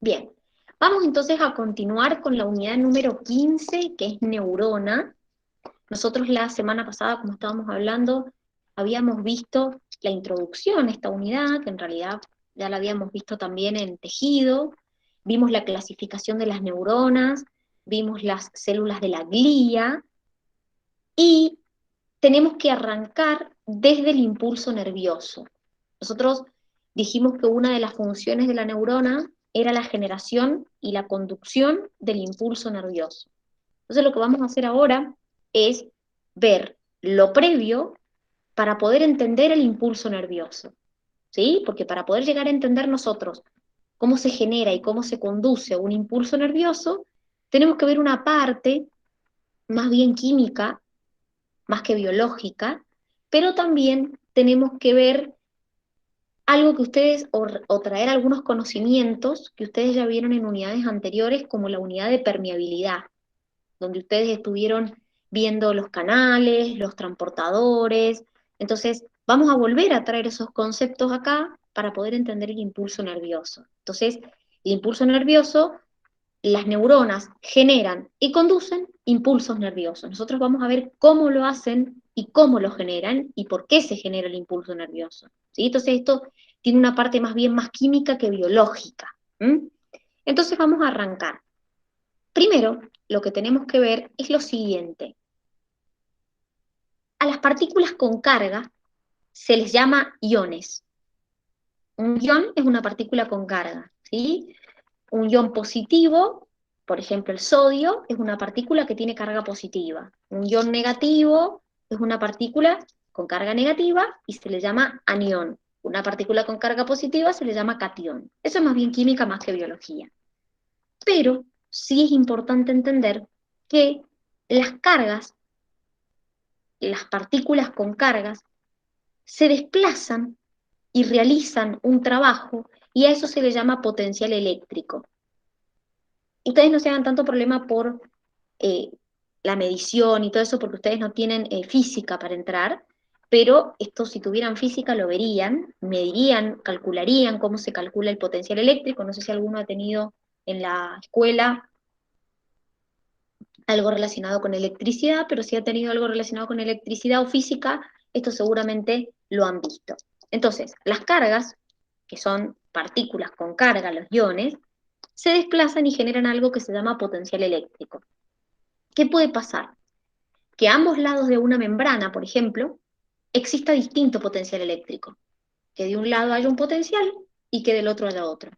Bien, vamos entonces a continuar con la unidad número 15, que es neurona. Nosotros la semana pasada, como estábamos hablando, habíamos visto la introducción a esta unidad, que en realidad ya la habíamos visto también en tejido, vimos la clasificación de las neuronas, vimos las células de la glía, y tenemos que arrancar desde el impulso nervioso. Nosotros dijimos que una de las funciones de la neurona era la generación y la conducción del impulso nervioso. Entonces lo que vamos a hacer ahora es ver lo previo para poder entender el impulso nervioso, ¿sí? Porque para poder llegar a entender nosotros cómo se genera y cómo se conduce un impulso nervioso, tenemos que ver una parte más bien química, más que biológica, pero también tenemos que ver algo que ustedes, o traer algunos conocimientos que ustedes ya vieron en unidades anteriores, como la unidad de permeabilidad, donde ustedes estuvieron viendo los canales, los transportadores. Entonces, vamos a volver a traer esos conceptos acá para poder entender el impulso nervioso. Entonces, el impulso nervioso, las neuronas generan y conducen impulsos nerviosos. Nosotros vamos a ver cómo lo hacen y cómo lo generan y por qué se genera el impulso nervioso, ¿sí? Entonces esto tiene una parte más bien más química que biológica. ¿Mm? Entonces vamos a arrancar. Primero, lo que tenemos que ver es lo siguiente. A las partículas con carga se les llama iones. Un ion es una partícula con carga, ¿sí? Un ion positivo, por ejemplo el sodio, es una partícula que tiene carga positiva. Un ion negativo es una partícula con carga negativa y se le llama anión. Una partícula con carga positiva se le llama catión. Eso es más bien química más que biología. Pero sí es importante entender que las cargas, las partículas con cargas, se desplazan y realizan un trabajo y a eso se le llama potencial eléctrico. Ustedes no se hagan tanto problema por eh, la medición y todo eso, porque ustedes no tienen física para entrar, pero esto si tuvieran física lo verían, medirían, calcularían cómo se calcula el potencial eléctrico. No sé si alguno ha tenido en la escuela algo relacionado con electricidad, pero si ha tenido algo relacionado con electricidad o física, esto seguramente lo han visto. Entonces, las cargas, que son partículas con carga, los iones, se desplazan y generan algo que se llama potencial eléctrico. ¿Qué puede pasar? Que a ambos lados de una membrana, por ejemplo, exista distinto potencial eléctrico. Que de un lado haya un potencial y que del otro haya otro.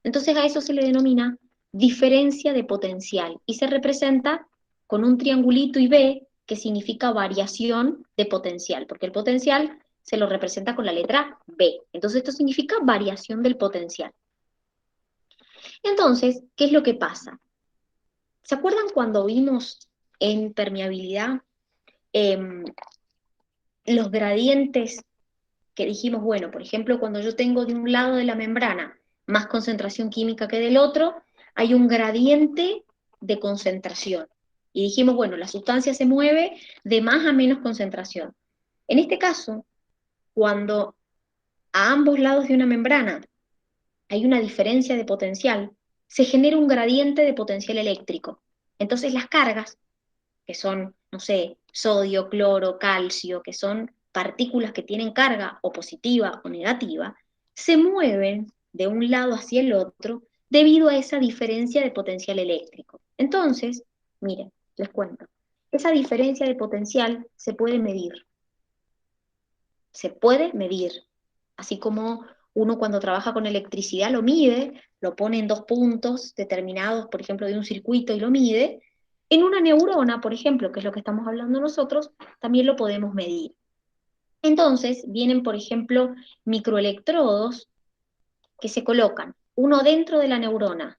Entonces a eso se le denomina diferencia de potencial y se representa con un triangulito y B que significa variación de potencial, porque el potencial se lo representa con la letra B. Entonces esto significa variación del potencial. Entonces, ¿qué es lo que pasa? ¿Se acuerdan cuando vimos en permeabilidad eh, los gradientes que dijimos, bueno, por ejemplo, cuando yo tengo de un lado de la membrana más concentración química que del otro, hay un gradiente de concentración. Y dijimos, bueno, la sustancia se mueve de más a menos concentración. En este caso, cuando a ambos lados de una membrana hay una diferencia de potencial, se genera un gradiente de potencial eléctrico. Entonces las cargas que son, no sé, sodio, cloro, calcio, que son partículas que tienen carga o positiva o negativa, se mueven de un lado hacia el otro debido a esa diferencia de potencial eléctrico. Entonces, miren, les cuento, esa diferencia de potencial se puede medir, así como uno cuando trabaja con electricidad lo mide, lo pone en dos puntos determinados, por ejemplo, de un circuito y lo mide, en una neurona, por ejemplo, que es lo que estamos hablando nosotros, también lo podemos medir. Entonces, vienen, por ejemplo, microelectrodos que se colocan uno dentro de la neurona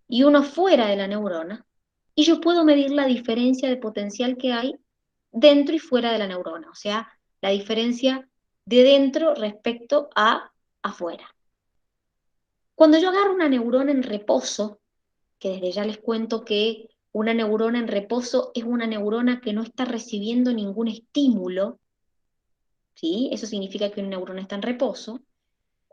y uno fuera de la neurona, y yo puedo medir la diferencia de potencial que hay dentro y fuera de la neurona, o sea, la diferencia de dentro respecto a afuera. Cuando yo agarro una neurona en reposo, que desde ya les cuento que una neurona en reposo es una neurona que no está recibiendo ningún estímulo, ¿sí? Eso significa que una neurona está en reposo.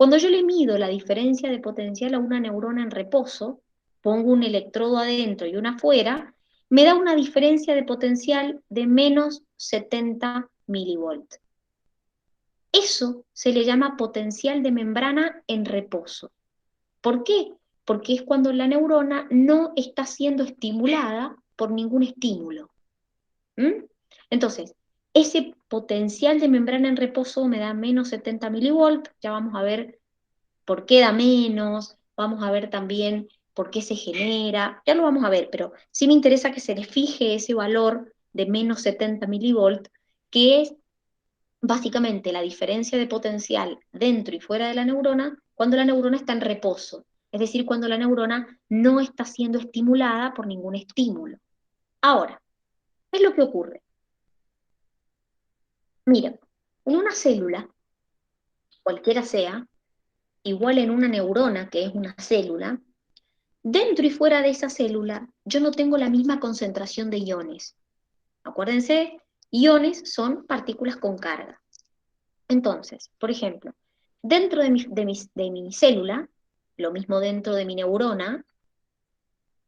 Cuando yo le mido la diferencia de potencial a una neurona en reposo, pongo un electrodo adentro y una afuera, me da una diferencia de potencial de menos 70 milivolts. Eso se le llama potencial de membrana en reposo. ¿Por qué? Porque es cuando la neurona no está siendo estimulada por ningún estímulo. ¿Mm? Entonces, ese potencial de membrana en reposo me da menos 70 milivolts, ya vamos a ver por qué da menos, vamos a ver también por qué se genera, ya lo vamos a ver, pero sí me interesa que se le fije ese valor de menos 70 milivolts, que es básicamente la diferencia de potencial dentro y fuera de la neurona cuando la neurona está en reposo, es decir, cuando la neurona no está siendo estimulada por ningún estímulo. Ahora, ¿qué es lo que ocurre? Mira, en una célula, cualquiera sea, igual en una neurona, que es una célula, dentro y fuera de esa célula yo no tengo la misma concentración de iones. Acuérdense, iones son partículas con carga. Entonces, por ejemplo, dentro de mi célula, lo mismo dentro de mi neurona,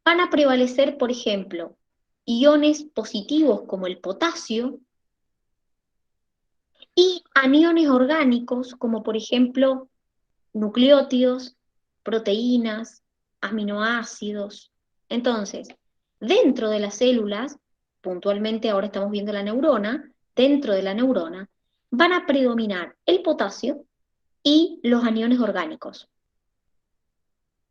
van a prevalecer, por ejemplo, iones positivos como el potasio y aniones orgánicos como por ejemplo nucleótidos, proteínas, aminoácidos. Entonces, dentro de las células, puntualmente ahora estamos viendo la neurona, dentro de la neurona van a predominar el potasio y los aniones orgánicos.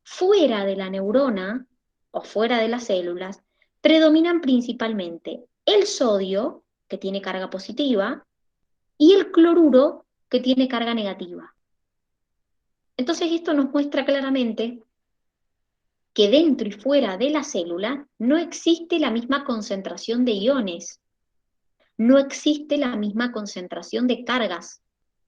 Fuera de la neurona o fuera de las células, predominan principalmente el sodio, que tiene carga positiva, y el cloruro, que tiene carga negativa. Entonces esto nos muestra claramente que dentro y fuera de la célula no existe la misma concentración de iones, no existe la misma concentración de cargas.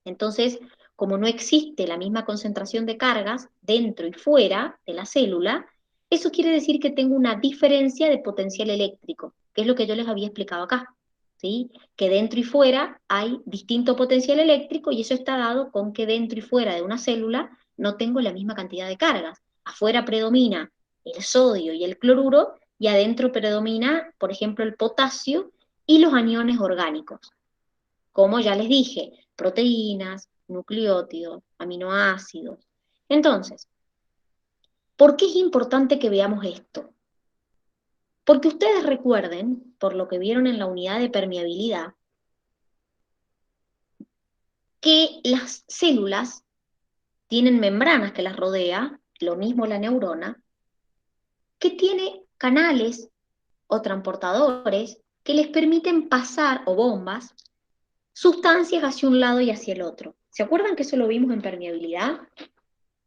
Entonces, como no existe la misma concentración de cargas dentro y fuera de la célula, eso quiere decir que tengo una diferencia de potencial eléctrico, que es lo que yo les había explicado acá, ¿sí? Que dentro y fuera hay distinto potencial eléctrico y eso está dado con que dentro y fuera de una célula no tengo la misma cantidad de cargas. Afuera predomina el sodio y el cloruro y adentro predomina, por ejemplo, el potasio y los aniones orgánicos. Como ya les dije, proteínas, nucleótidos, aminoácidos. Entonces, ¿por qué es importante que veamos esto? Porque ustedes recuerden, por lo que vieron en la unidad de permeabilidad, que las células tienen membranas que las rodea, lo mismo la neurona, que tiene canales o transportadores que les permiten pasar, o bombas, sustancias hacia un lado y hacia el otro. ¿Se acuerdan que eso lo vimos en permeabilidad?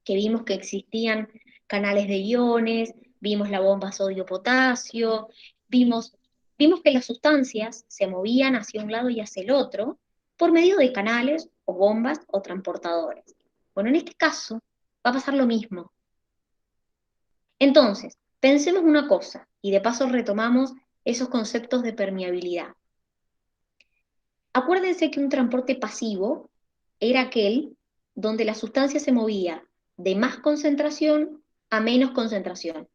Que vimos que existían canales de iones, vimos la bomba sodio-potasio, vimos, vimos que las sustancias se movían hacia un lado y hacia el otro por medio de canales o bombas o transportadores. Bueno, en este caso va a pasar lo mismo. Entonces, pensemos una cosa, y de paso retomamos esos conceptos de permeabilidad. Acuérdense que un transporte pasivo era aquel donde la sustancia se movía de más concentración a menos concentración.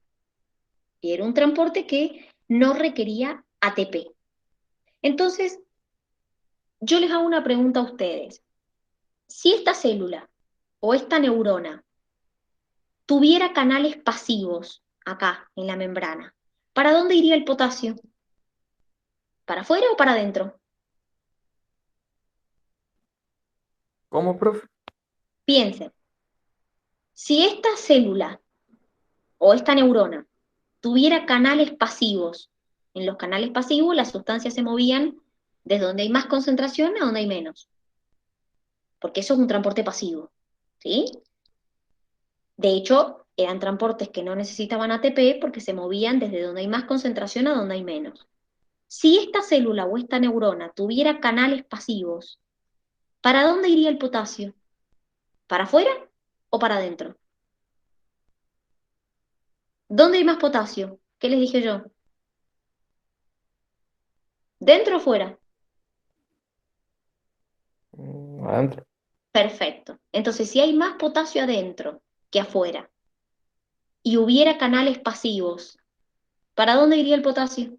Y era un transporte que no requería ATP. Entonces, yo les hago una pregunta a ustedes. Si esta célula o esta neurona tuviera canales pasivos acá en la membrana, ¿para dónde iría el potasio? ¿Para afuera o para adentro? ¿Cómo, profe? Piensen, si esta célula o esta neurona tuviera canales pasivos, en los canales pasivos las sustancias se movían desde donde hay más concentración a donde hay menos, porque eso es un transporte pasivo, ¿sí? De hecho, eran transportes que no necesitaban ATP porque se movían desde donde hay más concentración a donde hay menos. Si esta célula o esta neurona tuviera canales pasivos, ¿para dónde iría el potasio? ¿Para afuera o para adentro? ¿Dónde hay más potasio? ¿Qué les dije yo? ¿Dentro o fuera? Adentro. Perfecto. Entonces, si hay más potasio adentro que afuera y hubiera canales pasivos, ¿para dónde iría el potasio?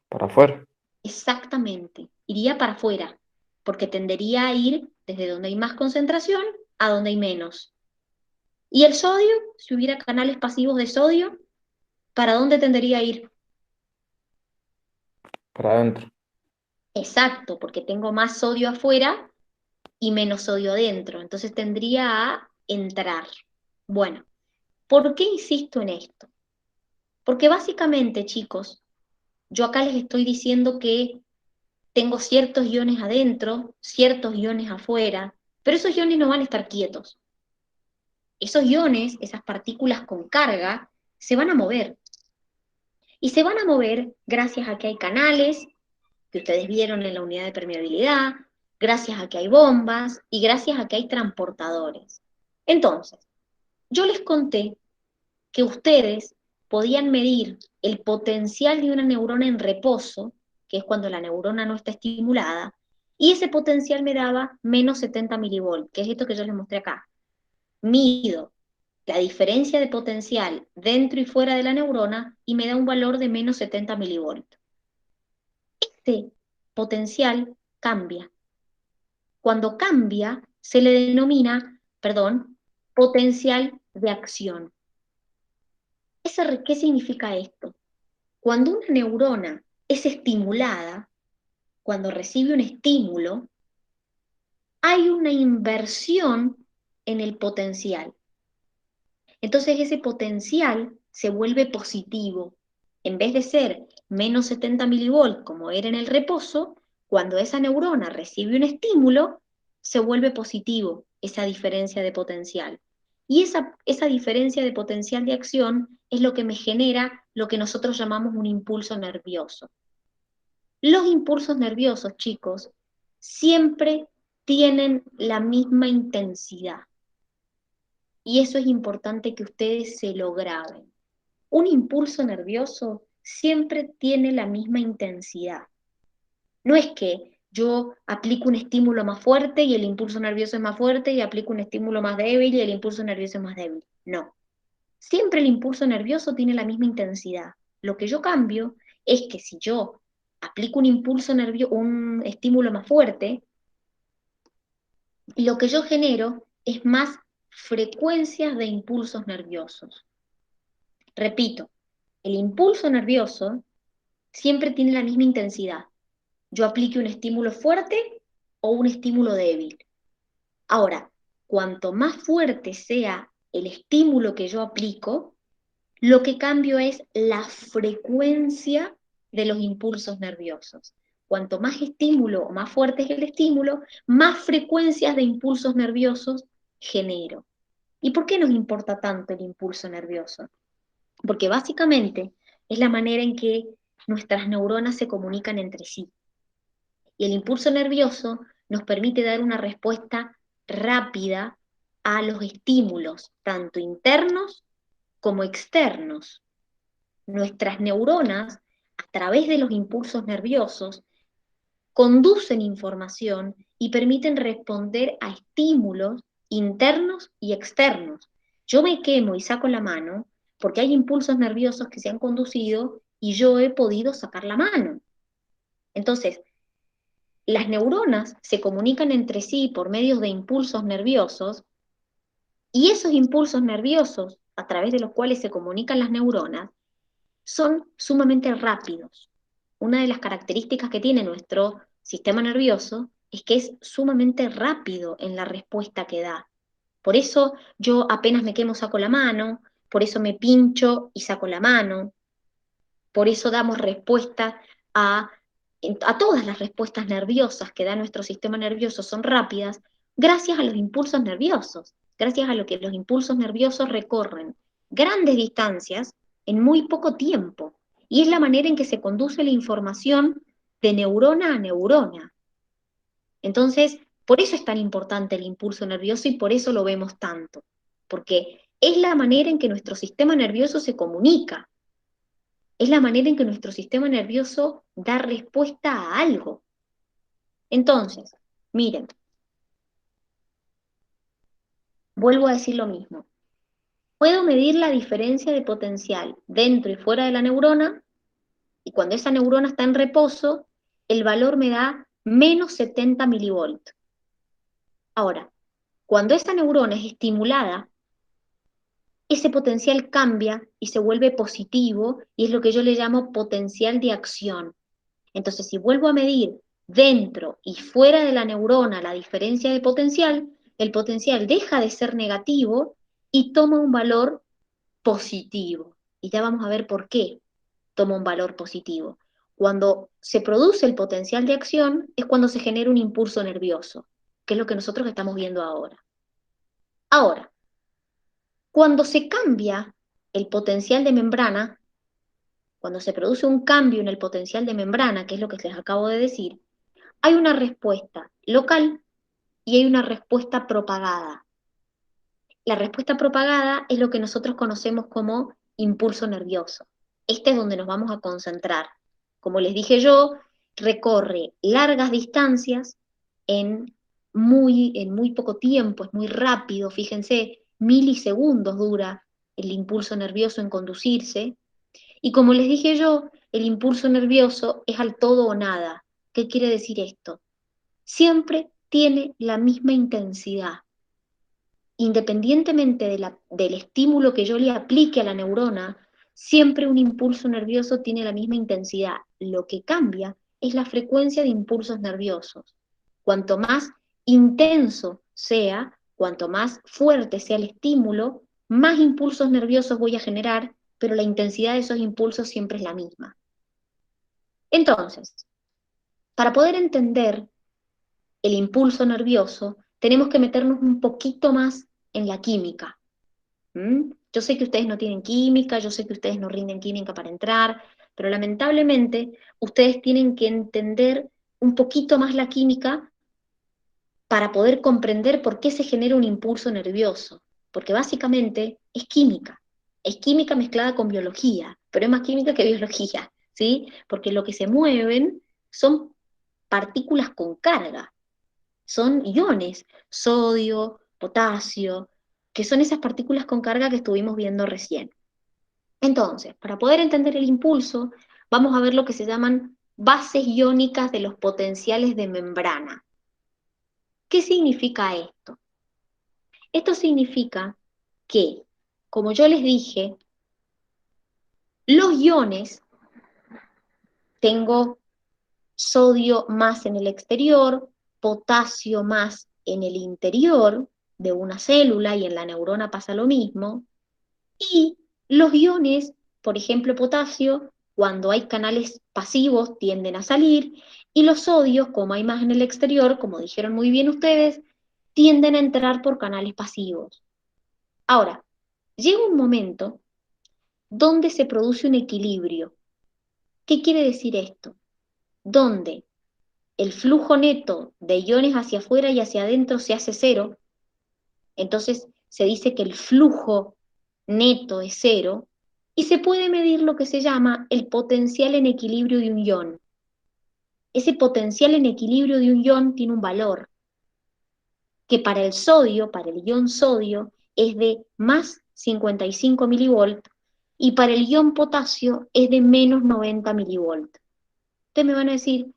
para afuera. Exactamente, iría para afuera, porque tendería a ir desde donde hay más concentración a donde hay menos. Y el sodio, si hubiera canales pasivos de sodio, ¿para dónde tendería a ir? Para adentro. Exacto, porque tengo más sodio afuera y menos sodio adentro, entonces tendría a entrar. Bueno, ¿por qué insisto en esto? Porque básicamente, chicos, yo acá les estoy diciendo que tengo ciertos iones adentro, ciertos iones afuera, pero esos iones no van a estar quietos. Esos iones, esas partículas con carga, se van a mover. Y se van a mover gracias a que hay canales, que ustedes vieron en la unidad de permeabilidad, gracias a que hay bombas y gracias a que hay transportadores. Entonces, yo les conté que ustedes podían medir el potencial de una neurona en reposo, que es cuando la neurona no está estimulada, y ese potencial me daba menos 70 milivolts, que es esto que yo les mostré acá. Mido la diferencia de potencial dentro y fuera de la neurona y me da un valor de menos 70 milivolts. Este potencial cambia. Cuando cambia, se le denomina, perdón, potencial de acción. ¿Qué significa esto? Cuando una neurona es estimulada, cuando recibe un estímulo, hay una inversión en el potencial. Entonces ese potencial se vuelve positivo. En vez de ser menos 70 milivolts como era en el reposo, cuando esa neurona recibe un estímulo, se vuelve positivo esa diferencia de potencial. Y esa diferencia de potencial de acción es lo que me genera lo que nosotros llamamos un impulso nervioso. Los impulsos nerviosos, chicos, siempre tienen la misma intensidad. Y eso es importante que ustedes se lo graben. Un impulso nervioso siempre tiene la misma intensidad. No es que yo aplico un estímulo más fuerte y el impulso nervioso es más fuerte y aplico un estímulo más débil y el impulso nervioso es más débil. No. Siempre el impulso nervioso tiene la misma intensidad. Lo que yo cambio es que si yo aplico un impulso nervioso, un estímulo más fuerte, lo que yo genero es más frecuencias de impulsos nerviosos. Repito, el impulso nervioso siempre tiene la misma intensidad. Yo aplique un estímulo fuerte o un estímulo débil. Ahora, cuanto más fuerte sea el estímulo que yo aplico, lo que cambio es la frecuencia de los impulsos nerviosos. Cuanto más estímulo o más fuerte es el estímulo, más frecuencias de impulsos nerviosos genero. ¿Y por qué nos importa tanto el impulso nervioso? Porque básicamente es la manera en que nuestras neuronas se comunican entre sí. Y el impulso nervioso nos permite dar una respuesta rápida a los estímulos, tanto internos como externos. Nuestras neuronas, a través de los impulsos nerviosos, conducen información y permiten responder a estímulos internos y externos. Yo me quemo y saco la mano porque hay impulsos nerviosos que se han conducido y yo he podido sacar la mano. Entonces, las neuronas se comunican entre sí por medio de impulsos nerviosos y esos impulsos nerviosos, a través de los cuales se comunican las neuronas, son sumamente rápidos. Una de las características que tiene nuestro sistema nervioso es que es sumamente rápido en la respuesta que da. Por eso yo apenas me quemo saco la mano, por eso me pincho y saco la mano, por eso damos respuesta a, a todas las respuestas nerviosas que da nuestro sistema nervioso son rápidas, gracias a los impulsos nerviosos, gracias a lo que los impulsos nerviosos recorren grandes distancias en muy poco tiempo. Y es la manera en que se conduce la información de neurona a neurona. Entonces, por eso es tan importante el impulso nervioso y por eso lo vemos tanto, porque es la manera en que nuestro sistema nervioso se comunica, es la manera en que nuestro sistema nervioso da respuesta a algo. Entonces, miren, Vuelvo a decir lo mismo. Puedo medir la diferencia de potencial dentro y fuera de la neurona, y cuando esa neurona está en reposo, el valor me da menos 70 milivolts. Ahora, cuando esa neurona es estimulada, ese potencial cambia y se vuelve positivo, y es lo que yo le llamo potencial de acción. Entonces, si vuelvo a medir dentro y fuera de la neurona la diferencia de potencial, el potencial deja de ser negativo y toma un valor positivo. Y ya vamos a ver por qué toma un valor positivo. Cuando se produce el potencial de acción es cuando se genera un impulso nervioso, que es lo que nosotros estamos viendo ahora. Ahora, cuando se cambia el potencial de membrana, cuando se produce un cambio en el potencial de membrana, que es lo que les acabo de decir, hay una respuesta local y hay una respuesta propagada. La respuesta propagada es lo que nosotros conocemos como impulso nervioso. Este es donde nos vamos a concentrar. Como les dije yo, recorre largas distancias en muy poco tiempo, es muy rápido, fíjense, milisegundos dura el impulso nervioso en conducirse. Y como les dije yo, el impulso nervioso es al todo o nada. ¿Qué quiere decir esto? Siempre tiene la misma intensidad. Independientemente del estímulo que yo le aplique a la neurona, siempre un impulso nervioso tiene la misma intensidad. Lo que cambia es la frecuencia de impulsos nerviosos. Cuanto más intenso sea, cuanto más fuerte sea el estímulo, más impulsos nerviosos voy a generar, pero la intensidad de esos impulsos siempre es la misma. Entonces, para poder entender el impulso nervioso, tenemos que meternos un poquito más en la química. Yo sé que ustedes no tienen química, yo sé que ustedes no rinden química para entrar, pero lamentablemente ustedes tienen que entender un poquito más la química para poder comprender por qué se genera un impulso nervioso, porque básicamente es química mezclada con biología, pero es más química que biología, ¿sí? Porque lo que se mueven son partículas con carga, son iones, sodio, potasio, que son esas partículas con carga que estuvimos viendo recién. Entonces, para poder entender el impulso, vamos a ver lo que se llaman bases iónicas de los potenciales de membrana. ¿Qué significa esto? Esto significa que, como yo les dije, los iones, tengo sodio más en el exterior, potasio más en el interior de una célula, y en la neurona pasa lo mismo, y los iones, por ejemplo potasio, cuando hay canales pasivos tienden a salir, y los sodios, como hay más en el exterior, como dijeron muy bien ustedes, tienden a entrar por canales pasivos. Ahora, llega un momento donde se produce un equilibrio. ¿Qué quiere decir esto? Donde el flujo neto de iones hacia afuera y hacia adentro se hace cero, entonces se dice que el flujo neto es cero, y se puede medir lo que se llama el potencial en equilibrio de un ion. Ese potencial en equilibrio de un ion tiene un valor, que para el sodio, para el ion sodio, es de más 55 milivolts, y para el ion potasio es de menos 90 milivolts. Ustedes me van a decir,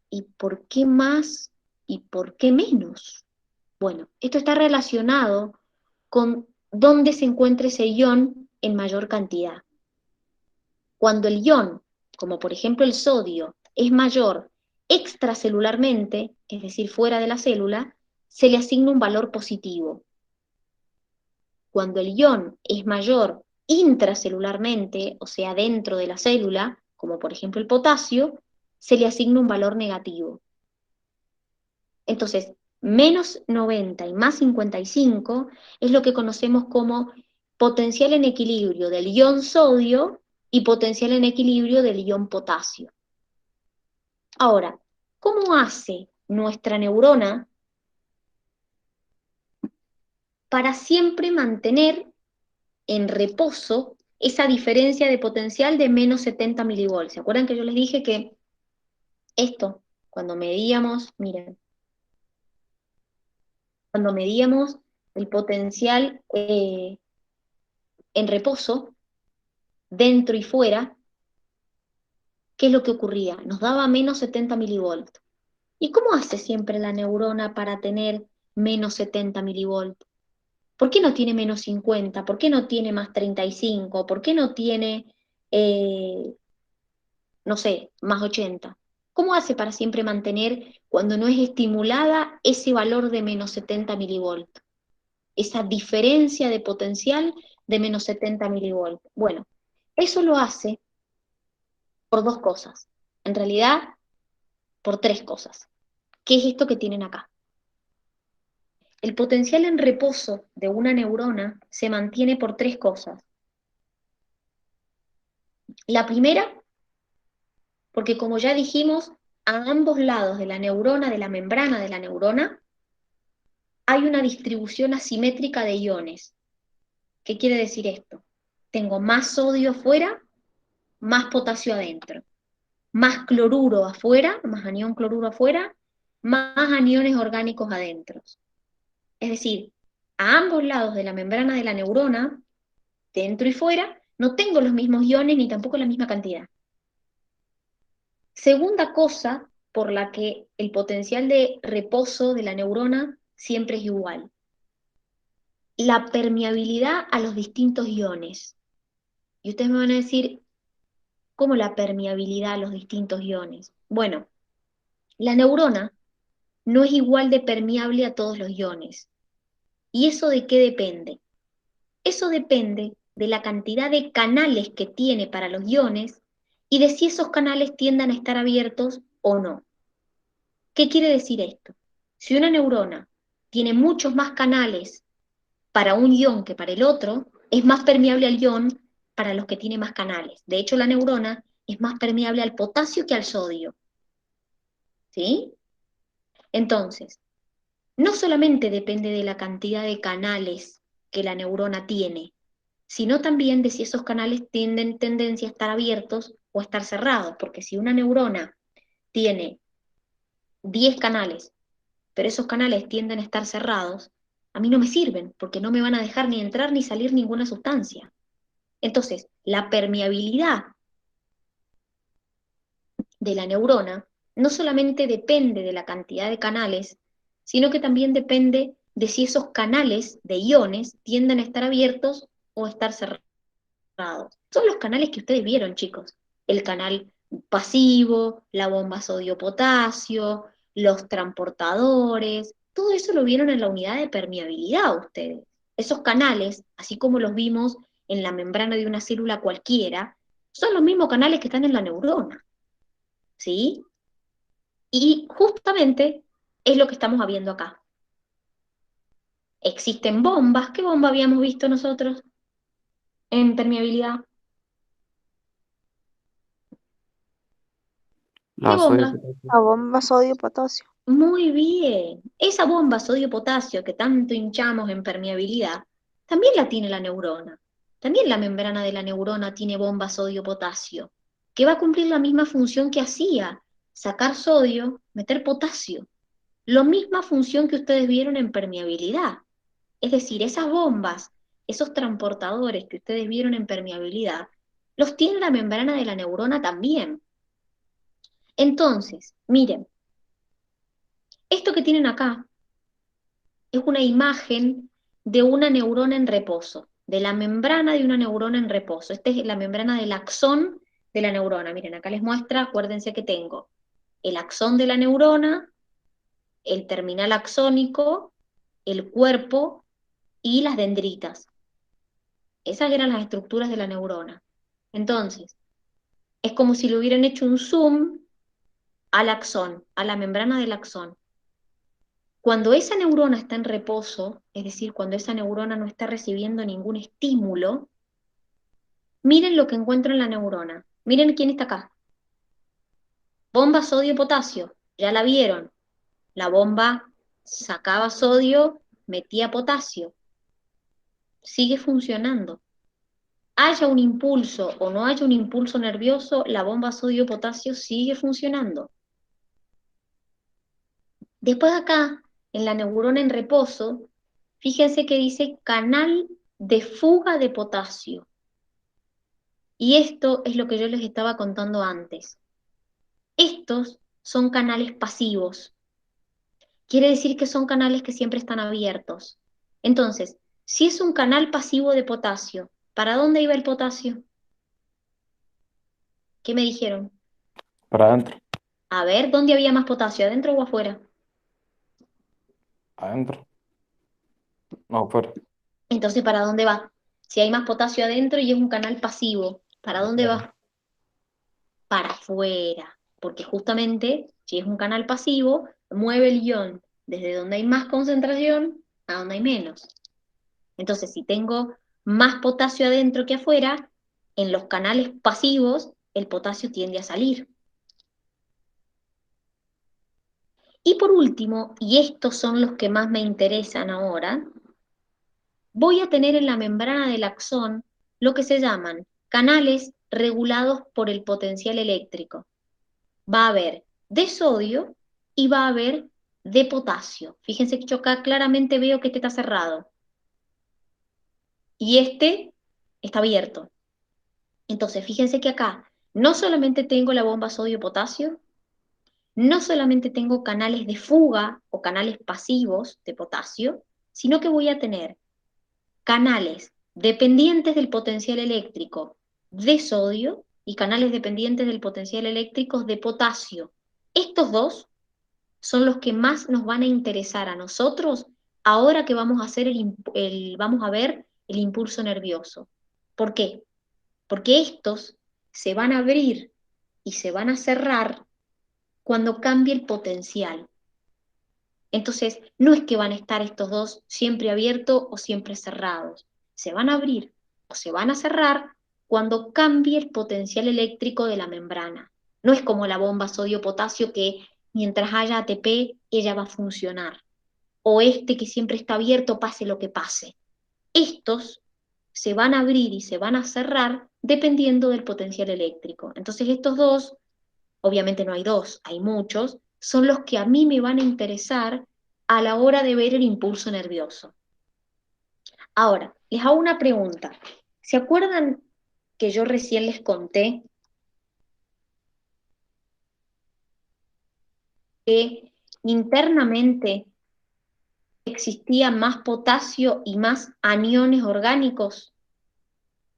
¿y por qué más y por qué menos? Bueno, esto está relacionado con dónde se encuentra ese ion en mayor cantidad. Cuando el ion, como por ejemplo el sodio, es mayor extracelularmente, es decir, fuera de la célula, se le asigna un valor positivo. Cuando el ion es mayor intracelularmente, o sea, dentro de la célula, como por ejemplo el potasio, se le asigna un valor negativo. Entonces, menos 90 y más 55 es lo que conocemos como potencial en equilibrio del ion sodio y potencial en equilibrio del ion potasio. Ahora, ¿cómo hace nuestra neurona para siempre mantener en reposo esa diferencia de potencial de menos 70 milivolts? ¿Se acuerdan que yo les dije que esto, cuando medíamos, miren, cuando medíamos el potencial en reposo, dentro y fuera, ¿qué es lo que ocurría? Nos daba menos 70 milivolts. ¿Y cómo hace siempre la neurona para tener menos 70 milivolts? ¿Por qué no tiene menos 50? ¿Por qué no tiene más 35? ¿Por qué no tiene, eh, no sé, más 80? ¿Cómo hace para siempre mantener, cuando no es estimulada, ese valor de menos 70 milivolts? Esa diferencia de potencial de menos 70 milivolts. Bueno, eso lo hace por dos cosas. En realidad, por tres cosas. ¿Qué es esto que tienen acá? El potencial en reposo de una neurona se mantiene por tres cosas. La primera, porque como ya dijimos, a ambos lados de la neurona, de la membrana de la neurona, hay una distribución asimétrica de iones. ¿Qué quiere decir esto? Tengo más sodio afuera, más potasio adentro. Más cloruro afuera, más anión cloruro afuera, más aniones orgánicos adentro. Es decir, a ambos lados de la membrana de la neurona, dentro y fuera, no tengo los mismos iones ni tampoco la misma cantidad. Segunda cosa por la que el potencial de reposo de la neurona siempre es igual. La permeabilidad a los distintos iones. Y ustedes me van a decir, ¿cómo la permeabilidad a los distintos iones? Bueno, la neurona no es igual de permeable a todos los iones. ¿Y eso de qué depende? Eso depende de la cantidad de canales que tiene para los iones y de si esos canales tiendan a estar abiertos o no. ¿Qué quiere decir esto? Si una neurona tiene muchos más canales para un ion que para el otro, es más permeable al ion para los que tiene más canales. De hecho, la neurona es más permeable al potasio que al sodio. ¿Sí? Entonces, no solamente depende de la cantidad de canales que la neurona tiene, sino también de si esos canales tienen tendencia a estar abiertos o a estar cerrados, porque si una neurona tiene 10 canales, pero esos canales tienden a estar cerrados, a mí no me sirven, porque no me van a dejar ni entrar ni salir ninguna sustancia. Entonces, la permeabilidad de la neurona no solamente depende de la cantidad de canales, sino que también depende de si esos canales de iones tienden a estar abiertos o a estar cerrados. Son los canales que ustedes vieron, chicos. El canal pasivo, la bomba sodio-potasio, los transportadores, todo eso lo vieron en la unidad de permeabilidad ustedes. Esos canales, así como los vimos en la membrana de una célula cualquiera, son los mismos canales que están en la neurona, ¿sí? Y justamente es lo que estamos viendo acá. Existen bombas. ¿Qué bomba habíamos visto nosotros en permeabilidad? ¿Qué La sodio bomba? potasio. La bomba sodio-potasio. Muy bien. Esa bomba sodio-potasio que tanto hinchamos en permeabilidad, también la tiene la neurona. También la membrana de la neurona tiene bomba sodio-potasio, que va a cumplir la misma función que hacía, sacar sodio, meter potasio. La misma función que ustedes vieron en permeabilidad. Es decir, esas bombas, esos transportadores que ustedes vieron en permeabilidad, los tiene la membrana de la neurona también. Entonces, miren, esto que tienen acá es una imagen de una neurona en reposo, de la membrana de una neurona en reposo. Esta es la membrana del axón de la neurona. Miren, acá les muestra, acuérdense que tengo el axón de la neurona, el terminal axónico, el cuerpo y las dendritas. Esas eran las estructuras de la neurona. Entonces, es como si le hubieran hecho un zoom al axón, a la membrana del axón. Cuando esa neurona está en reposo, es decir, cuando esa neurona no está recibiendo ningún estímulo, miren lo que encuentro en la neurona. Miren quién está acá. Bomba sodio-potasio. Ya la vieron. La bomba sacaba sodio, metía potasio. Sigue funcionando. Haya un impulso o no haya un impulso nervioso, la bomba sodio-potasio sigue funcionando. Después acá, en la neurona en reposo, Fíjense que dice canal de fuga de potasio. Y esto es lo que yo les estaba contando antes. Estos son canales pasivos. Quiere decir que son canales que siempre están abiertos. Entonces, si es un canal pasivo de potasio, ¿para dónde iba el potasio? ¿Qué me dijeron? Para adentro. A ver, ¿dónde había más potasio, adentro o afuera? Adentro. No, afuera. Entonces, ¿para dónde va? Si hay más potasio adentro y es un canal pasivo, ¿para dónde Afuera. va? Para afuera. Porque justamente, si es un canal pasivo, mueve el ion desde donde hay más concentración a donde hay menos. Entonces, si tengo más potasio adentro que afuera, en los canales pasivos, el potasio tiende a salir. Y por último, y estos son los que más me interesan ahora, voy a tener en la membrana del axón lo que se llaman canales regulados por el potencial eléctrico. Va a haber de sodio y va a haber de potasio. Fíjense que yo acá claramente veo que este está cerrado y este está abierto. Entonces, fíjense que acá no solamente tengo la bomba sodio-potasio, no solamente tengo canales de fuga o canales pasivos de potasio, sino que voy a tener canales dependientes del potencial eléctrico de sodio y canales dependientes del potencial eléctrico de potasio. Estos dos son los que más nos van a interesar a nosotros ahora que vamos a hacer vamos a ver el impulso nervioso. ¿Por qué? Porque estos se van a abrir y se van a cerrar cuando cambie el potencial. Entonces, no es que van a estar estos dos siempre abiertos o siempre cerrados. Se van a abrir o se van a cerrar cuando cambie el potencial eléctrico de la membrana. No es como la bomba sodio-potasio que mientras haya ATP, ella va a funcionar. O este que siempre está abierto, pase lo que pase. Estos se van a abrir y se van a cerrar dependiendo del potencial eléctrico. Entonces, estos dos, obviamente no hay dos, hay muchos, son los que a mí me van a interesar a la hora de ver el impulso nervioso. Ahora, les hago una pregunta. ¿Se acuerdan que yo recién les conté que internamente existía más potasio y más aniones orgánicos?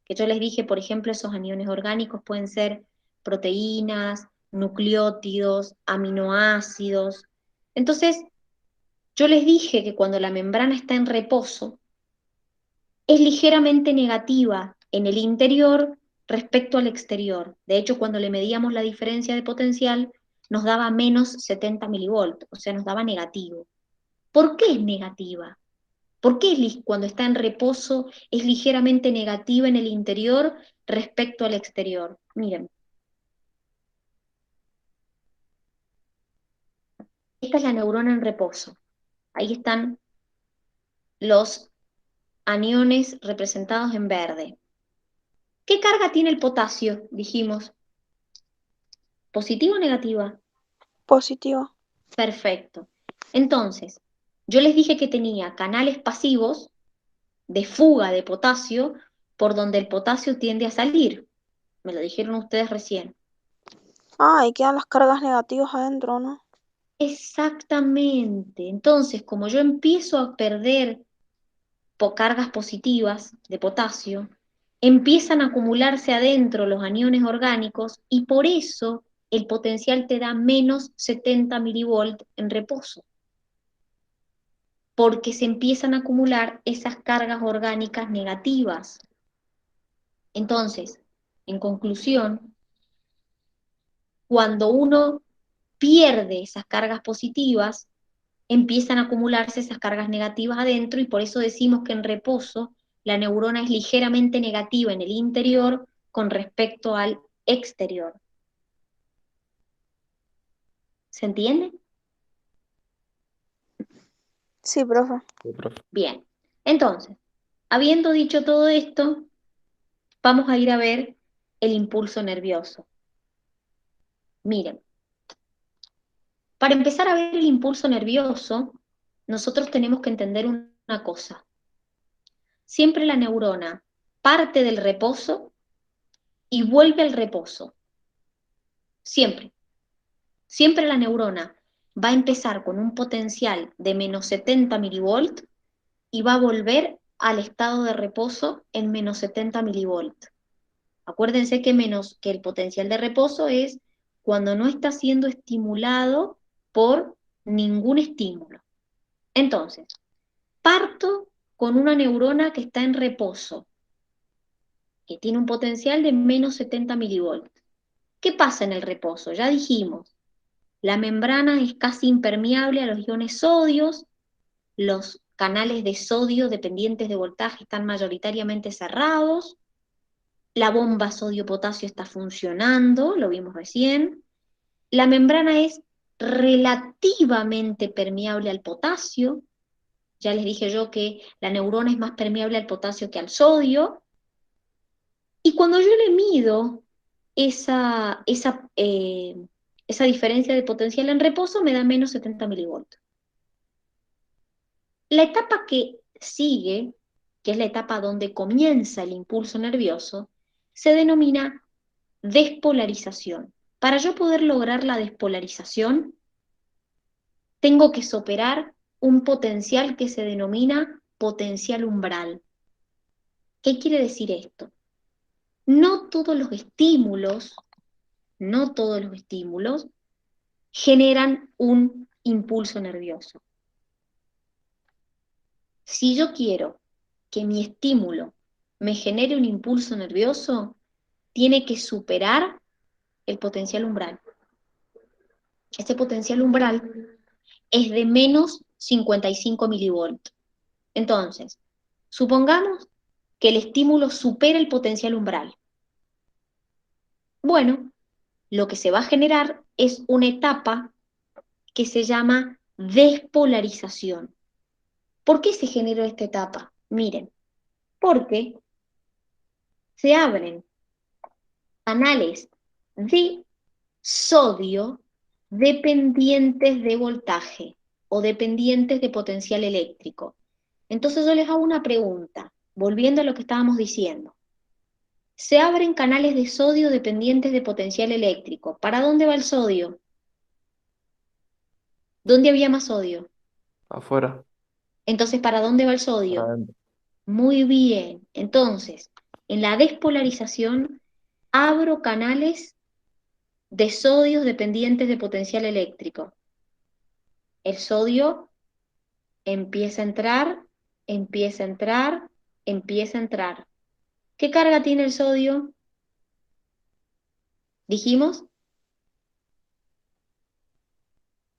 Que yo les dije, por ejemplo, esos aniones orgánicos pueden ser proteínas, nucleótidos, aminoácidos. Entonces, yo les dije que cuando la membrana está en reposo, es ligeramente negativa en el interior respecto al exterior. De hecho, cuando le medíamos la diferencia de potencial, nos daba menos 70 milivolts, o sea, nos daba negativo. ¿Por qué es negativa? ¿Por qué cuando está en reposo es ligeramente negativa en el interior respecto al exterior? Miren, esta es la neurona en reposo. Ahí están los aniones representados en verde. ¿Qué carga tiene el potasio? Dijimos. ¿Positiva o negativa? Positivo. Perfecto. Entonces, yo les dije que tenía canales pasivos de fuga de potasio por donde el potasio tiende a salir. Me lo dijeron ustedes recién. Ah, ahí quedan las cargas negativas adentro, ¿no? Exactamente. Entonces, como yo empiezo a perder cargas positivas de potasio, empiezan a acumularse adentro los aniones orgánicos y por eso el potencial te da menos 70 milivolts en reposo, porque se empiezan a acumular esas cargas orgánicas negativas. Entonces, en conclusión, cuando uno pierde esas cargas positivas, empiezan a acumularse esas cargas negativas adentro y por eso decimos que en reposo la neurona es ligeramente negativa en el interior con respecto al exterior. ¿Se entiende? Sí, profe. Sí, profe. Bien. Entonces, habiendo dicho todo esto, vamos a ir a ver el impulso nervioso. Miren, para empezar a ver el impulso nervioso, nosotros tenemos que entender una una cosa. Siempre la neurona parte del reposo y vuelve al reposo. Siempre. Siempre la neurona va a empezar con un potencial de menos 70 milivolts y va a volver al estado de reposo en menos 70 milivolts. Acuérdense que el potencial de reposo es cuando no está siendo estimulado por ningún estímulo. Entonces, parto con una neurona que está en reposo, que tiene un potencial de menos 70 milivolts. ¿Qué pasa en el reposo? Ya dijimos, la membrana es casi impermeable a los iones sodios, los canales de sodio dependientes de voltaje están mayoritariamente cerrados, la bomba sodio-potasio está funcionando, lo vimos recién, la membrana es relativamente permeable al potasio, ya les dije yo que la neurona es más permeable al potasio que al sodio, y cuando yo le mido esa diferencia de potencial en reposo me da menos 70 milivolts. La etapa que sigue, que es la etapa donde comienza el impulso nervioso, se denomina despolarización. Para yo poder lograr la despolarización, tengo que superar un potencial que se denomina potencial umbral. ¿Qué quiere decir esto? No todos los estímulos generan un impulso nervioso. Si yo quiero que mi estímulo me genere un impulso nervioso, tiene que superar el potencial umbral. Este potencial umbral es de menos 55 milivolts. Entonces, supongamos que el estímulo supera el potencial umbral. Bueno, lo que se va a generar es una etapa que se llama despolarización. ¿Por qué se generó esta etapa? Miren, porque se abren canales de sodio dependientes de voltaje o dependientes de potencial eléctrico. Entonces yo les hago una pregunta, volviendo a lo que estábamos diciendo. Se abren canales de sodio dependientes de potencial eléctrico. ¿Para dónde va el sodio? ¿Dónde había más sodio? Afuera. Entonces, ¿para dónde va el Para sodio? adentro. Muy bien. Entonces, en la despolarización, abro canales de sodio dependientes de potencial eléctrico. El sodio empieza a entrar, empieza a entrar, empieza a entrar. ¿Qué carga tiene el sodio? ¿Dijimos?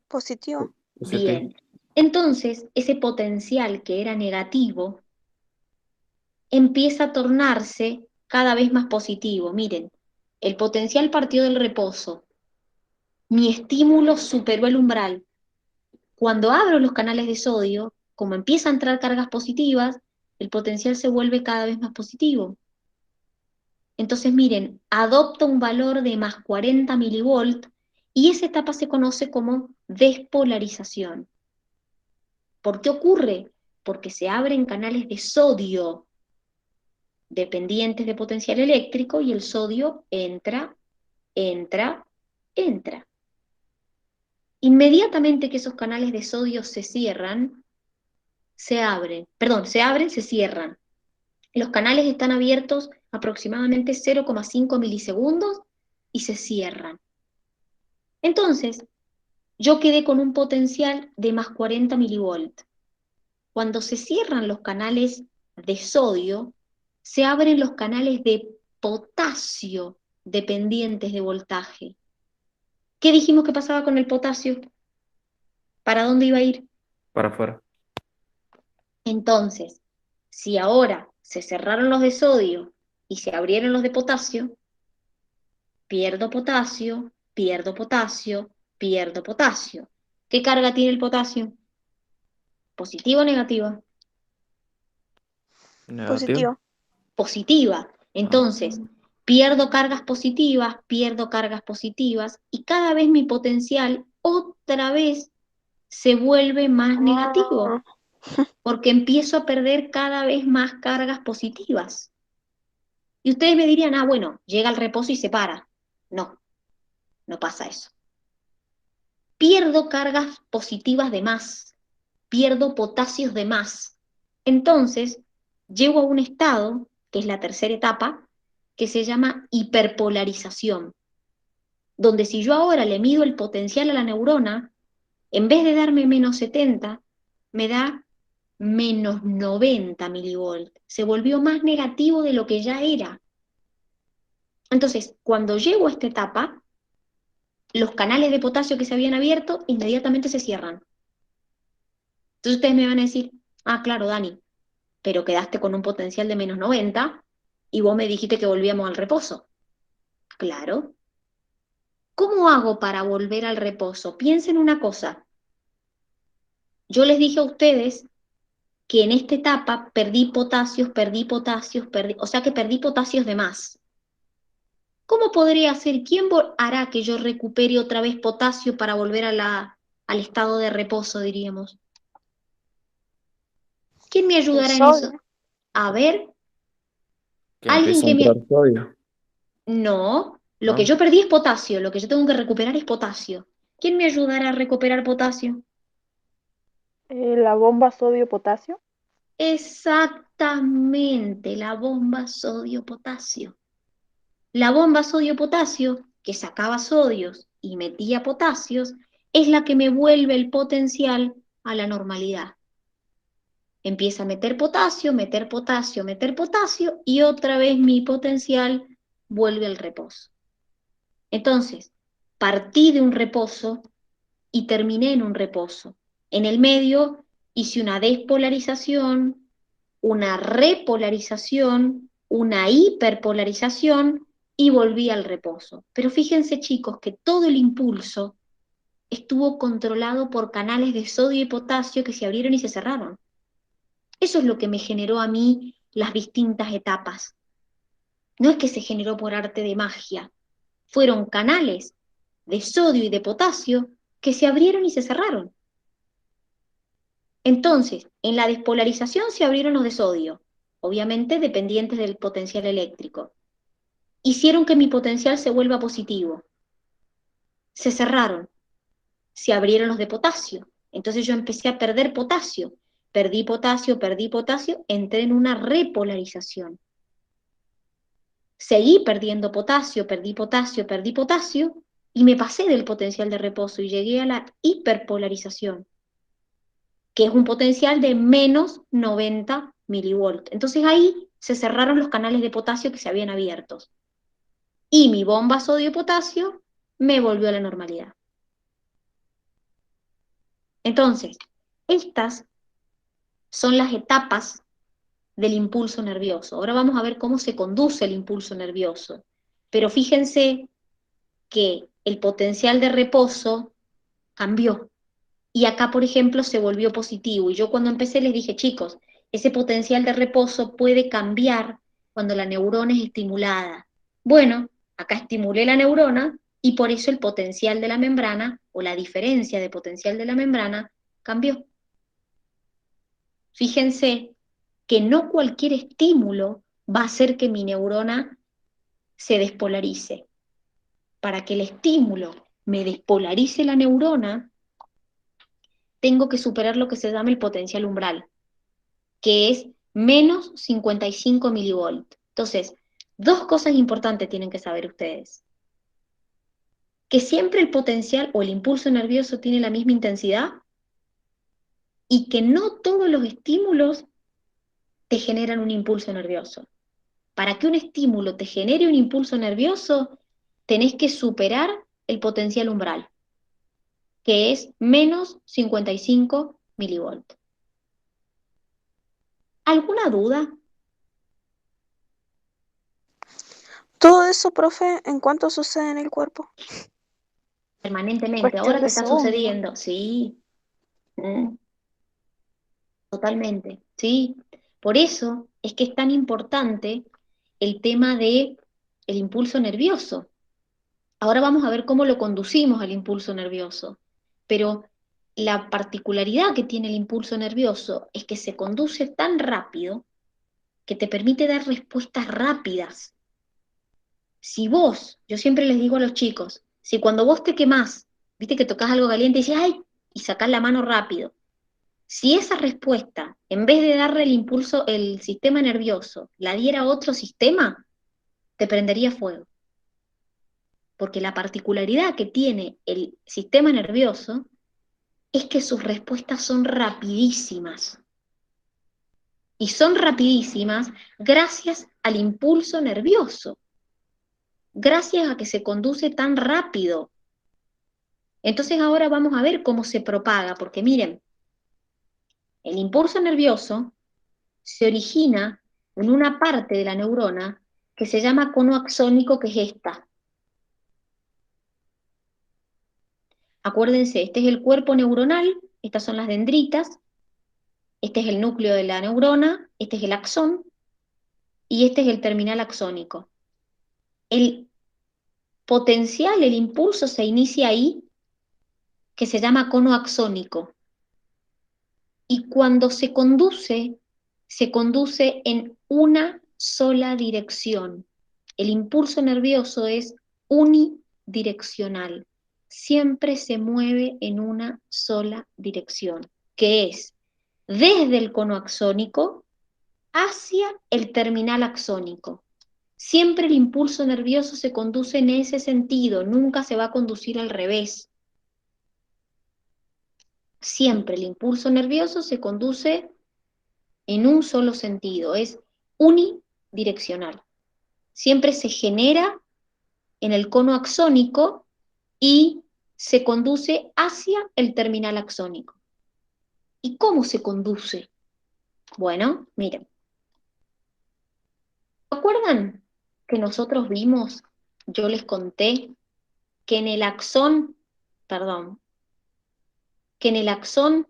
Positivo. Positivo. Bien. Entonces, ese potencial que era negativo empieza a tornarse cada vez más positivo. Miren, el potencial partió del reposo. Mi estímulo superó el umbral. Cuando abro los canales de sodio, como empieza a entrar cargas positivas, el potencial se vuelve cada vez más positivo. Entonces, miren, adopta un valor de más 40 milivolts y esa etapa se conoce como despolarización. ¿Por qué ocurre? Porque se abren canales de sodio dependientes de potencial eléctrico y el sodio entra, entra, entra. Inmediatamente que esos canales de sodio se cierran, se abren, se cierran. Los canales están abiertos aproximadamente 0,5 milisegundos y se cierran. Entonces, yo quedé con un potencial de más 40 milivolts. Cuando se cierran los canales de sodio, se abren los canales de potasio dependientes de voltaje. ¿Qué dijimos que pasaba con el potasio? ¿Para dónde iba a ir? Para afuera. Entonces, si ahora se cerraron los de sodio y se abrieron los de potasio, pierdo potasio, pierdo potasio, pierdo potasio. ¿Qué carga tiene el potasio? ¿Positiva o negativa? Negativo. Positivo. Positiva. Entonces, pierdo cargas positivas y cada vez mi potencial otra vez se vuelve más negativo. porque empiezo a perder cada vez más cargas positivas. Y ustedes me dirían, ah, bueno, llega al reposo y se para. No, no pasa eso. Pierdo cargas positivas de más, pierdo potasios de más. Entonces, llego a un estado, que es la tercera etapa, que se llama hiperpolarización, donde si yo ahora le mido el potencial a la neurona, en vez de darme -70, me da -90 milivolts. Se volvió más negativo de lo que ya era. Entonces, cuando llego a esta etapa, los canales de potasio que se habían abierto inmediatamente se cierran. Entonces ustedes me van a decir, ah, claro, Dani, pero quedaste con un potencial de -90 y vos me dijiste que volvíamos al reposo. Claro. ¿Cómo hago para volver al reposo? Piensen una cosa. Yo les dije a ustedes que en esta etapa perdí potasios, o sea que perdí potasios de más. ¿Cómo podría ser? ¿Quién hará que yo recupere otra vez potasio para volver al estado de reposo, diríamos? ¿Quién me El ayudará en eso? sodio. A ver, Que alguien empieza a que me... entrar sodio, No, lo que ¿no? yo perdí es potasio, lo que yo tengo que recuperar es potasio. ¿Quién me ayudará a recuperar potasio? La bomba sodio-potasio. Exactamente, la bomba sodio-potasio. La bomba sodio-potasio, que sacaba sodios y metía potasios, es la que me vuelve el potencial a la normalidad. Empieza a meter potasio, meter potasio, meter potasio, y otra vez mi potencial vuelve al reposo. Entonces, partí de un reposo y terminé en un reposo. En el medio hice una despolarización, una repolarización, una hiperpolarización y volví al reposo. Pero fíjense, chicos, que todo el impulso estuvo controlado por canales de sodio y potasio que se abrieron y se cerraron. Eso es lo que me generó a mí las distintas etapas. No es que se generó por arte de magia, fueron canales de sodio y de potasio que se abrieron y se cerraron. Entonces, en la despolarización se abrieron los de sodio, obviamente dependientes del potencial eléctrico. Hicieron que mi potencial se vuelva positivo. Se cerraron, se abrieron los de potasio. Entonces yo empecé a perder potasio. Perdí potasio, entré en una repolarización. Seguí perdiendo potasio, perdí potasio, y me pasé del potencial de reposo y llegué a la hiperpolarización, que es un potencial de -90 milivolts. Entonces ahí se cerraron los canales de potasio que se habían abiertos. Y mi bomba sodio-potasio me volvió a la normalidad. Entonces, estas son las etapas del impulso nervioso. Ahora vamos a ver cómo se conduce el impulso nervioso. Pero fíjense que el potencial de reposo cambió. Y acá, por ejemplo, se volvió positivo. Y yo cuando empecé les dije, chicos, ese potencial de reposo puede cambiar cuando la neurona es estimulada. Bueno, acá estimulé la neurona y por eso el potencial de la membrana, o la diferencia de potencial de la membrana, cambió. Fíjense que no cualquier estímulo va a hacer que mi neurona se despolarice. Para que el estímulo me despolarice la neurona, tengo que superar lo que se llama el potencial umbral, que es -55 milivolts. Entonces, dos cosas importantes tienen que saber ustedes. Que siempre el potencial o el impulso nervioso tiene la misma intensidad y que no todos los estímulos te generan un impulso nervioso. Para que un estímulo te genere un impulso nervioso, tenés que superar el potencial umbral, que es -55 milivolts. ¿Alguna duda? Todo eso, profe, ¿en cuánto sucede en el cuerpo? Permanentemente, Cuestión ahora te de está segundos, ¿no? sucediendo, sí, mm, totalmente, sí. Por eso es que es tan importante el tema de el impulso nervioso. Ahora vamos a ver cómo lo conducimos al impulso nervioso. Pero la particularidad que tiene el impulso nervioso es que se conduce tan rápido que te permite dar respuestas rápidas. Si vos, yo siempre les digo a los chicos, si cuando vos te quemás, viste que tocas algo caliente y dices, ¡ay! Y sacás la mano rápido. Si esa respuesta, en vez de darle el impulso, el sistema nervioso, la diera a otro sistema, te prendería fuego. Porque la particularidad que tiene el sistema nervioso es que sus respuestas son rapidísimas. Y son rapidísimas gracias al impulso nervioso, gracias a que se conduce tan rápido. Entonces ahora vamos a ver cómo se propaga, porque miren, el impulso nervioso se origina en una parte de la neurona que se llama cono axónico, que es esta. Acuérdense, este es el cuerpo neuronal, estas son las dendritas, este es el núcleo de la neurona, este es el axón, y este es el terminal axónico. El potencial, el impulso se inicia ahí, que se llama cono axónico. Y cuando se conduce en una sola dirección. El impulso nervioso es unidireccional. Siempre se mueve en una sola dirección, que es desde el cono axónico hacia el terminal axónico. Siempre el impulso nervioso se conduce en ese sentido, nunca se va a conducir al revés. Siempre el impulso nervioso se conduce en un solo sentido, es unidireccional. Siempre se genera en el cono axónico y se conduce hacia el terminal axónico. ¿Y cómo se conduce? Bueno, miren. ¿Se acuerdan que nosotros vimos, yo les conté, que en el axón, que en el axón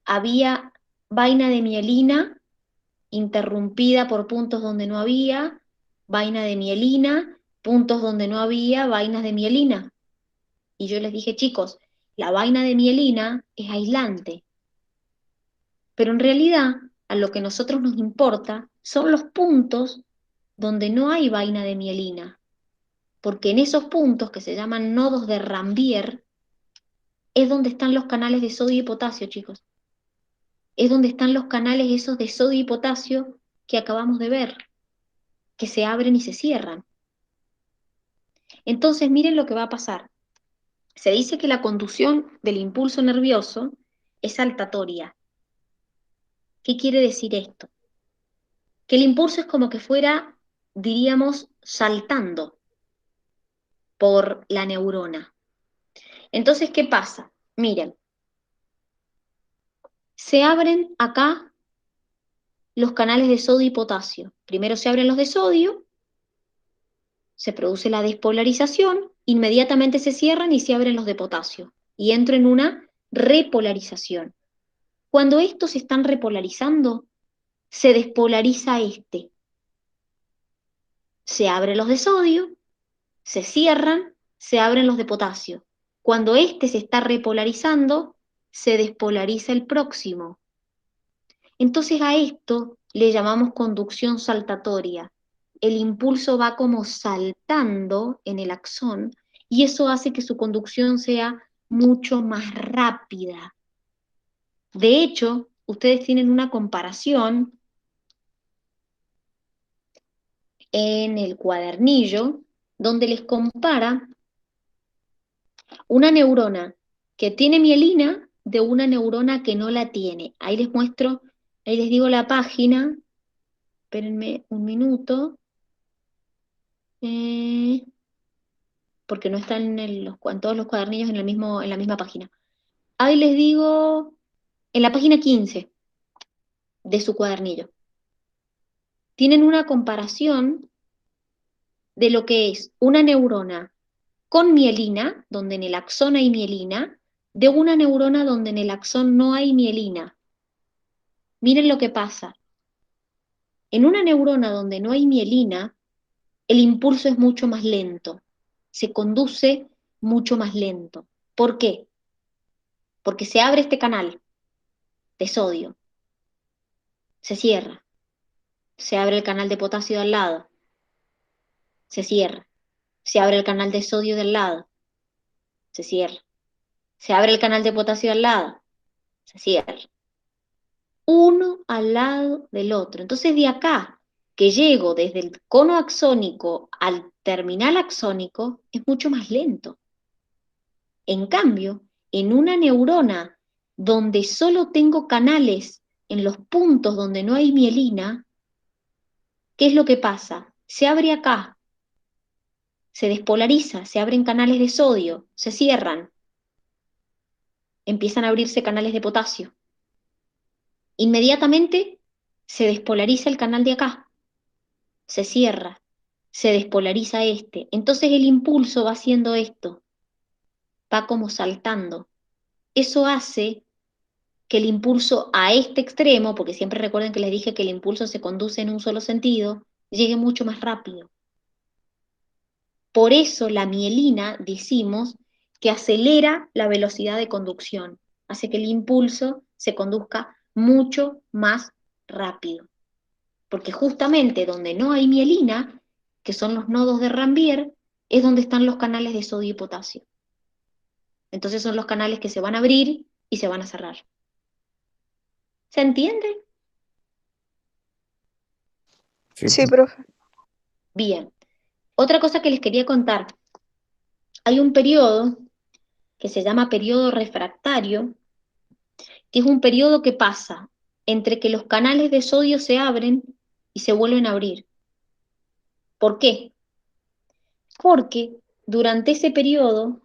había vaina de mielina interrumpida por puntos donde no había, vaina de mielina, puntos donde no había, vainas de mielina? Y yo les dije, chicos, la vaina de mielina es aislante, pero en realidad a lo que a nosotros nos importa son los puntos donde no hay vaina de mielina, porque en esos puntos que se llaman nodos de Rambier es donde están los canales de sodio y potasio, chicos. Es donde están los canales esos de sodio y potasio que acabamos de ver, que se abren y se cierran. Entonces miren lo que va a pasar. Se dice que la conducción del impulso nervioso es saltatoria. ¿Qué quiere decir esto? Que el impulso es como que fuera, diríamos, saltando por la neurona. Entonces, ¿qué pasa? Miren, se abren acá los canales de sodio y potasio. Primero se abren los de sodio, se produce la despolarización, inmediatamente se cierran y se abren los de potasio. Y entro en una repolarización. Cuando estos se están repolarizando, se despolariza este. Se abren los de sodio, se cierran, se abren los de potasio. Cuando este se está repolarizando, se despolariza el próximo. Entonces a esto le llamamos conducción saltatoria. El impulso va como saltando en el axón y eso hace que su conducción sea mucho más rápida. De hecho, ustedes tienen una comparación en el cuadernillo donde les compara una neurona que tiene mielina de una neurona que no la tiene. Ahí les muestro, ahí les digo la página. Espérenme un minuto. Porque no están en todos los cuadernillos en la misma página. Ahí les digo, en la página 15 de su cuadernillo. Tienen una comparación de lo que es una neurona con mielina, donde en el axón hay mielina, de una neurona donde en el axón no hay mielina. Miren lo que pasa. En una neurona donde no hay mielina, el impulso es mucho más lento, se conduce mucho más lento. ¿Por qué? porque se abre este canal de sodio, se cierra, se abre el canal de potasio de al lado, se cierra, se abre el canal de sodio de al lado, se cierra, se abre el canal de potasio de al lado, se cierra, uno al lado del otro. Entonces de acá, que llego desde el cono axónico al terminal axónico, es mucho más lento. En cambio, en una neurona donde solo tengo canales en los puntos donde no hay mielina, ¿qué es lo que pasa? Se abre acá, se despolariza, se abren canales de sodio, se cierran, empiezan a abrirse canales de potasio. Inmediatamente se despolariza el canal de acá, se cierra, se despolariza este. Entonces el impulso va haciendo esto, va como saltando. Eso hace que el impulso a este extremo, porque siempre recuerden que les dije que el impulso se conduce en un solo sentido, llegue mucho más rápido. Por eso la mielina, decimos, que acelera la velocidad de conducción, hace que el impulso se conduzca mucho más rápido. Porque justamente donde no hay mielina, que son los nodos de Ranvier, es donde están los canales de sodio y potasio. Entonces son los canales que se van a abrir y se van a cerrar. ¿Se entiende? Sí, Sí, profe. Bien. Otra cosa que les quería contar. Hay un periodo que se llama periodo refractario, que es un periodo que pasa entre que los canales de sodio se abren y se vuelven a abrir. ¿Por qué? Porque durante ese periodo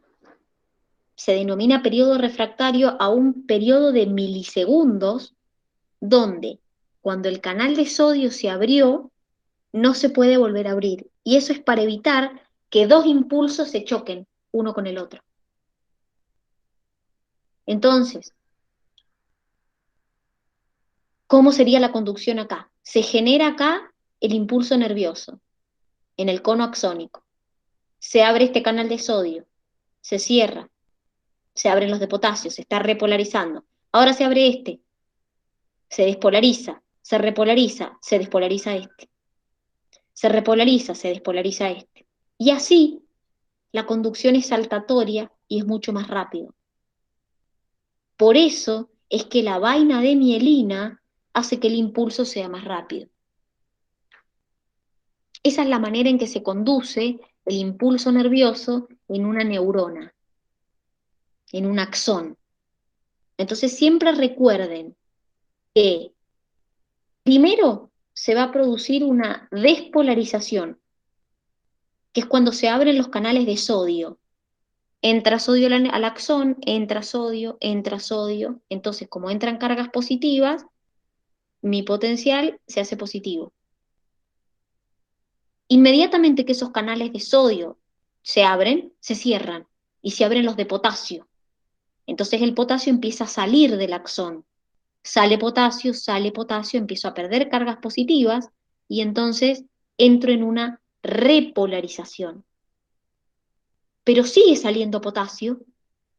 se denomina periodo refractario a un periodo de milisegundos donde cuando el canal de sodio se abrió, no se puede volver a abrir. Y eso es para evitar que dos impulsos se choquen uno con el otro. Entonces, ¿cómo sería la conducción acá? Se genera acá el impulso nervioso, en el cono axónico. Se abre este canal de sodio, se cierra, se abren los de potasio, se está repolarizando. Ahora se abre este, se despolariza, se repolariza, se despolariza este. Se repolariza, se despolariza este. Y así la conducción es saltatoria y es mucho más rápido. Por eso es que la vaina de mielina hace que el impulso sea más rápido. Esa es la manera en que se conduce el impulso nervioso en una neurona, en un axón. Entonces siempre recuerden que primero se va a producir una despolarización, que es cuando se abren los canales de sodio. Entra sodio al axón, entra sodio, entra sodio. Entonces, como entran cargas positivas, mi potencial se hace positivo. Inmediatamente que esos canales de sodio se abren, se cierran y se abren los de potasio. Entonces el potasio empieza a salir del axón. Sale potasio, empiezo a perder cargas positivas y entonces entro en una repolarización. Pero sigue saliendo potasio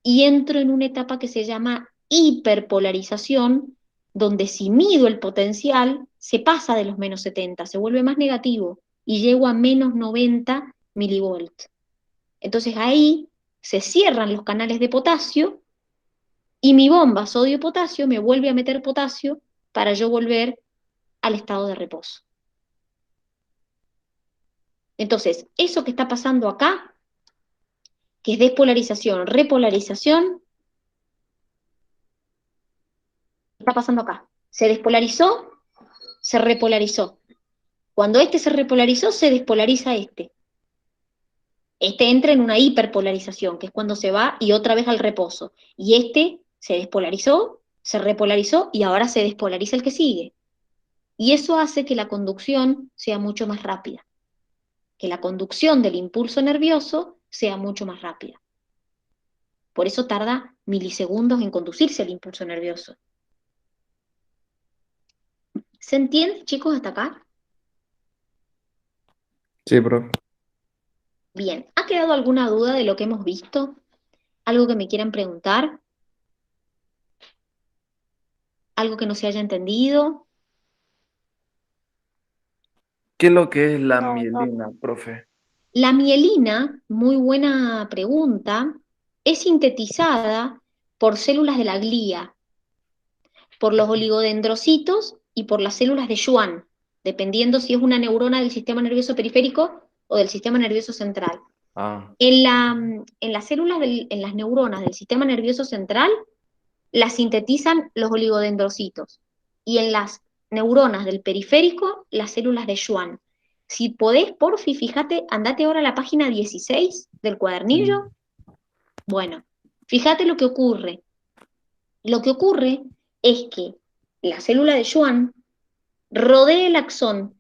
y entro en una etapa que se llama hiperpolarización, donde si mido el potencial, se pasa de los menos 70, se vuelve más negativo y llego a menos 90 milivolts. Entonces ahí se cierran los canales de potasio y mi bomba sodio-potasio me vuelve a meter potasio para yo volver al estado de reposo. Entonces, eso que está pasando acá, que es despolarización, repolarización, está pasando acá. Se despolarizó, se repolarizó. Cuando este se repolarizó, se despolariza este. Este entra en una hiperpolarización, que es cuando se va y otra vez al reposo. Y este se despolarizó, se repolarizó y ahora se despolariza el que sigue. Y eso hace que la conducción sea mucho más rápida, que la conducción del impulso nervioso sea mucho más rápida. Por eso tarda milisegundos en conducirse el impulso nervioso. ¿Se entiende, chicos, hasta acá? sí, profe. Bien, ¿ha quedado alguna duda de lo que hemos visto? ¿Algo que me quieran preguntar? ¿Algo que no se haya entendido? ¿Qué es lo que es la No, no. mielina, profe? La mielina, muy buena pregunta, es sintetizada por células de la glía, por los oligodendrocitos y por las células de Schwann, dependiendo si es una neurona del sistema nervioso periférico o del sistema nervioso central. Ah, En las células, en las neuronas del sistema nervioso central, las sintetizan los oligodendrocitos. Y en las neuronas del periférico, las células de Schwann. Si podés, porfi, fíjate, andate ahora a la página 16 del cuadernillo. sí. Bueno, fíjate lo que ocurre. Lo que ocurre es que la célula de Schwann rodea el axón.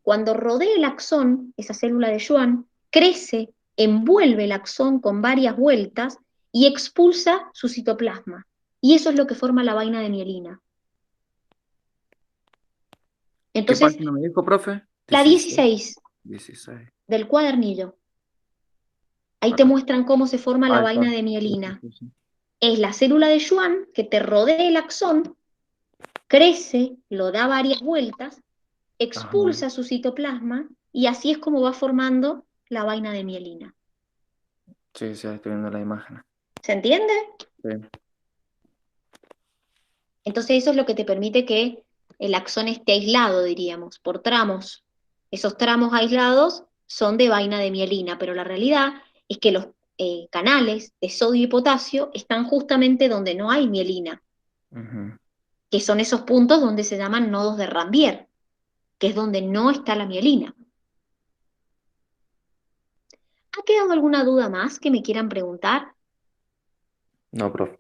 Cuando rodea el axón, esa célula de Schwann crece, envuelve el axón con varias vueltas y expulsa su citoplasma. Y eso es lo que forma la vaina de mielina. ¿Qué Entonces, página me dijo, profe? la 16. 16 16. del cuadernillo, ahí te Acá. muestran cómo se forma la Ahí está. vaina de Sí, sí, mielina. sí, sí. Es la célula de Schwann que te rodea el axón, crece, lo da varias vueltas, Ajá. expulsa su citoplasma y así es como va formando la vaina de mielina. Sí, sí, ahí estoy viendo la imagen. ¿Se entiende? Sí. Entonces eso es lo que te permite que el axón esté aislado, diríamos, por tramos. Esos tramos aislados son de vaina de mielina, pero la realidad es que los canales de sodio y potasio están justamente donde no hay mielina, Ujú. que son esos puntos donde se llaman nodos de Ranvier, que es donde no está la mielina. ¿Ha quedado alguna duda más que me quieran preguntar? No, profe.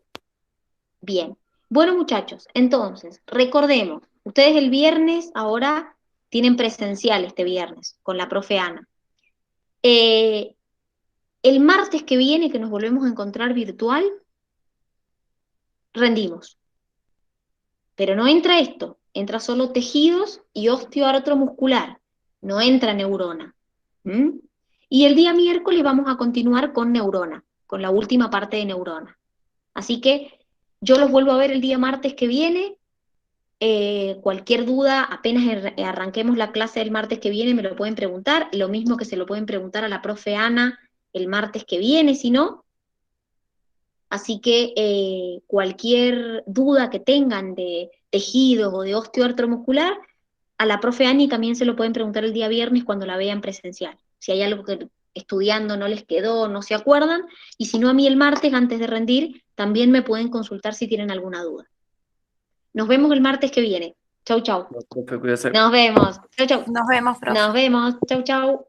Bien. Bueno, muchachos, entonces, recordemos, ustedes el viernes ahora tienen presencial este viernes con la profe Ana. Eh, el martes que viene, que nos volvemos a encontrar virtual, rendimos. Pero no entra esto, entra solo tejidos y osteoartromuscular, no entra neurona. ¿Mm? Y el día miércoles vamos a continuar con neurona, con la última parte de neurona. Así que yo los vuelvo a ver el día martes que viene. Cualquier duda, apenas arranquemos la clase del martes que viene, me lo pueden preguntar. Lo mismo que se lo pueden preguntar a la profe Ana el martes que viene, si no. Así que cualquier duda que tengan de tejidos o de osteoartromuscular, a la profe Ani también se lo pueden preguntar el día viernes cuando la vean presencial. Si hay algo que estudiando no les quedó, no se acuerdan, y si no a mí el martes antes de rendir, también me pueden consultar si tienen alguna duda. Nos vemos el martes que viene. Chau, chau. No, profe, cuídese. Nos vemos. Chau, chau. Nos vemos, profe. Nos vemos. Chau, chau.